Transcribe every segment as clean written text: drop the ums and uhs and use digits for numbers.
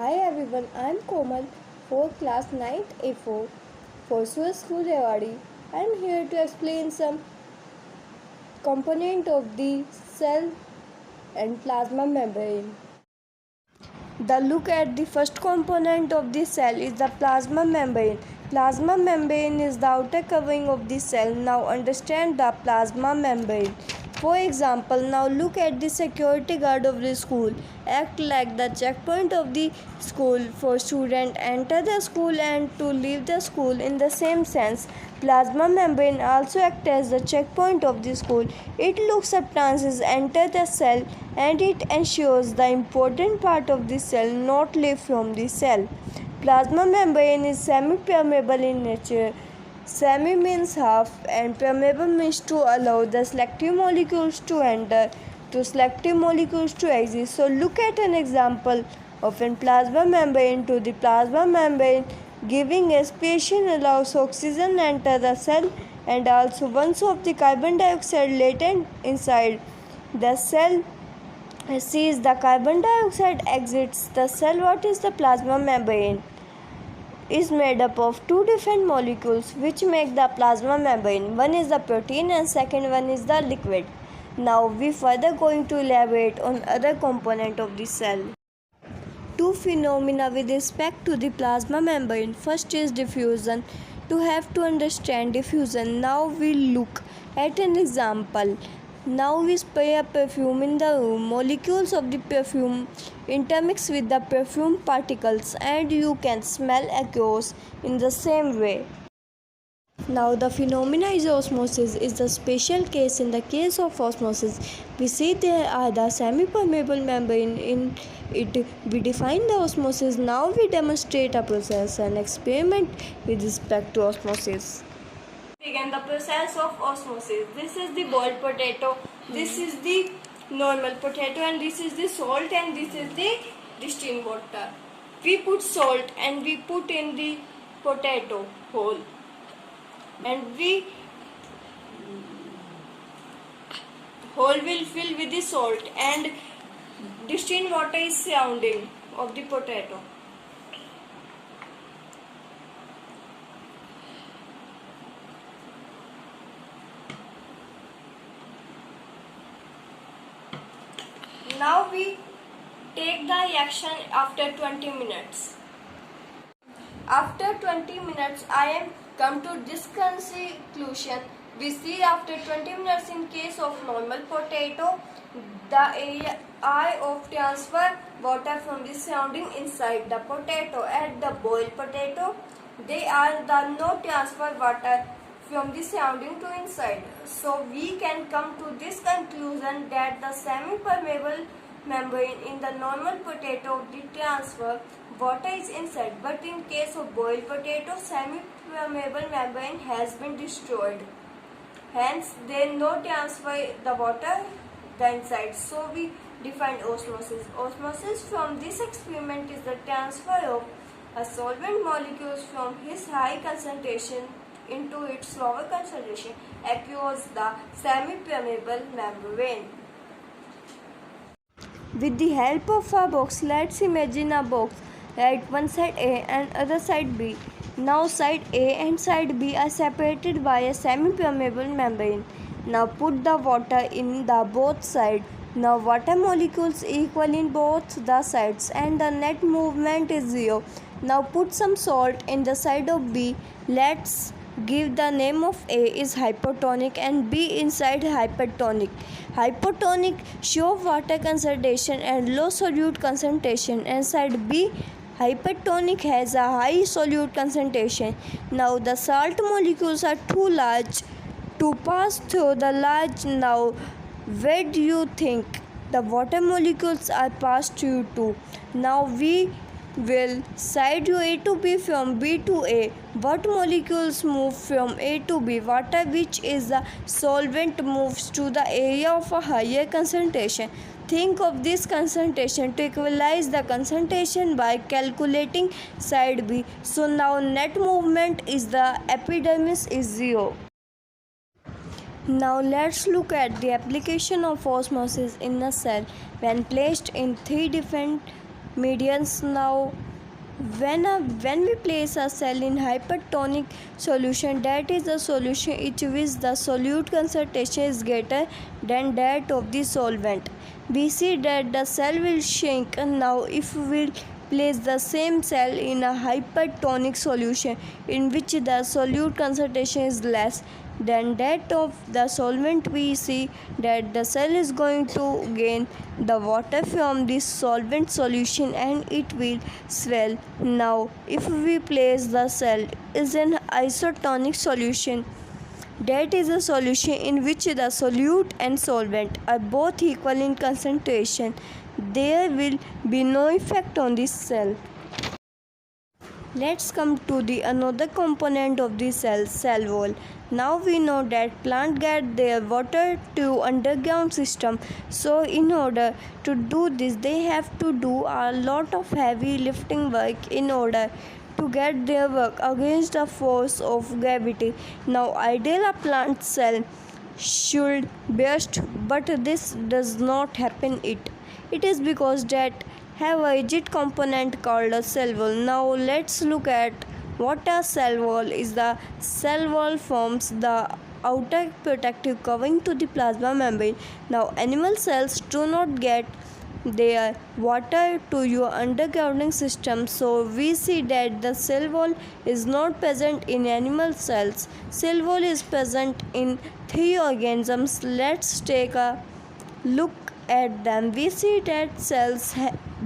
Hi everyone, I am Komal, 4th class 9th A4 for Swiss School Rewari. I am here to explain some component of the cell and plasma membrane. The look at the first component of the cell is the plasma membrane. Plasma membrane is the outer covering of the cell. Now understand the plasma membrane. For example, now look at the security guard of the school. Act like the checkpoint of the school for students enter the school and to leave the school. In the same sense, plasma membrane also acts as the checkpoint of the school. It looks up transients enter the cell and it ensures the important part of the cell not leave from the cell. Plasma membrane is semi-permeable in nature. Semi means half and permeable means to allow the selective molecules to enter, to selective molecules to exist. So look at an example of a plasma membrane. To the plasma membrane giving aspiration allows oxygen enter the cell and also once of the carbon dioxide latent inside the cell sees the carbon dioxide exits the cell. What is the plasma membrane? Is made up of two different molecules which make the plasma membrane. One is the protein and second one is the liquid. Now we further going to elaborate on other component of the cell. Two phenomena with respect to the plasma membrane. First is diffusion. To have to understand diffusion, now we look at an example. Now we spray a perfume in the room. Molecules of the perfume intermix with the perfume particles and you can smell across in the same way. Now the phenomena is osmosis is the special case. In the case of osmosis, we see there are the semi-permeable membrane in it. We define the osmosis. Now we demonstrate a process and experiment with respect to osmosis. Begin the process of osmosis. This is the boiled potato, this is the normal potato and this is the salt and this is the distilled water. We put salt and we put in the potato hole and we hole will fill with the salt and distilled water is surrounding of the potato. Now we take the reaction after 20 minutes. After 20 minutes, I am come to this conclusion. We see after 20 minutes in case of normal potato, the area of transfer water from the surrounding inside the potato. At the boiled potato, they are the no transfer water from the surrounding to inside. So we can come to this conclusion that the semi-permeable membrane in the normal potato the transfer water is inside, but in case of boiled potato semi-permeable membrane has been destroyed. Hence they no transfer the water the inside. So we define osmosis. Osmosis from this experiment is the transfer of a solvent molecules from its high concentration into its lower concentration across the semi-permeable membrane. With the help of a box, let's imagine a box. Right, one side A and other side B. Now side A and side B are separated by a semi-permeable membrane. Now put the water in the both sides. Now water molecules equal in both the sides and the net movement is 0. Now put some salt in the side of B. Let's give the name of A is hypotonic and B inside hypertonic. Hypotonic show water concentration and low solute concentration and side B hypertonic has a high solute concentration. Now the salt molecules are too large to pass through the large. Now where do you think the water molecules are passed through to? Now we will side A to B from B to A. What molecules move from A to B? Water, which is the solvent, moves to the area of a higher concentration. Think of this concentration to equalize the concentration by calculating side B. So now net movement is the epidermis is 0. Now let's look at the application of osmosis in a cell when placed in three different medians. Now, when we place a cell in hypertonic solution, that is a solution in which the solute concentration is greater than that of the solvent, we see that the cell will shrink. Now, if we place the same cell in a hypertonic solution in which the solute concentration is less than that of the solvent, we see that the cell is going to gain the water from this solvent solution and it will swell. Now, if we place the cell is an isotonic solution, that is a solution in which the solute and solvent are both equal in concentration, there will be no effect on this cell. Let's come to the another component of the cell wall. Now we know that plant get their water to underground system. So in order to do this, they have to do a lot of heavy lifting work in order to get their work against the force of gravity. Now ideal a plant cell should burst, but this does not happen. It is because that have a rigid component called a cell wall. Now let's look at what a cell wall is. The cell wall forms the outer protective covering to the plasma membrane. Now animal cells do not get their water to your undergrounding system, so we see that the cell wall is not present in animal cells. Cell wall is present in 3 organisms. Let's take a look at them. We see that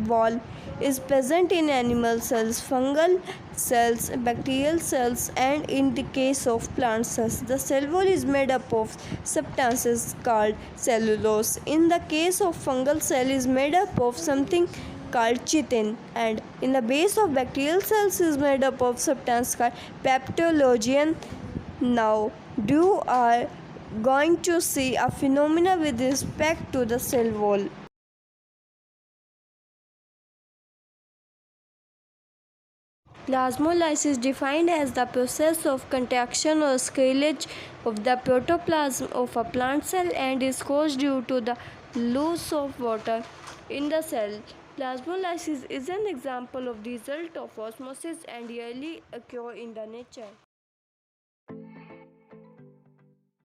wall is present in animal cells, fungal cells, bacterial cells, and in the case of plant cells, the cell wall is made up of substances called cellulose. In the case of fungal cell, is made up of something called chitin, and in the base of bacterial cells is made up of substance called peptologian. Now, you are going to see a phenomena with respect to the cell wall. Plasmolysis, defined as the process of contraction or scalage of the protoplasm of a plant cell, and is caused due to the loss of water in the cell. Plasmolysis is an example of the result of osmosis and rarely occur in the nature.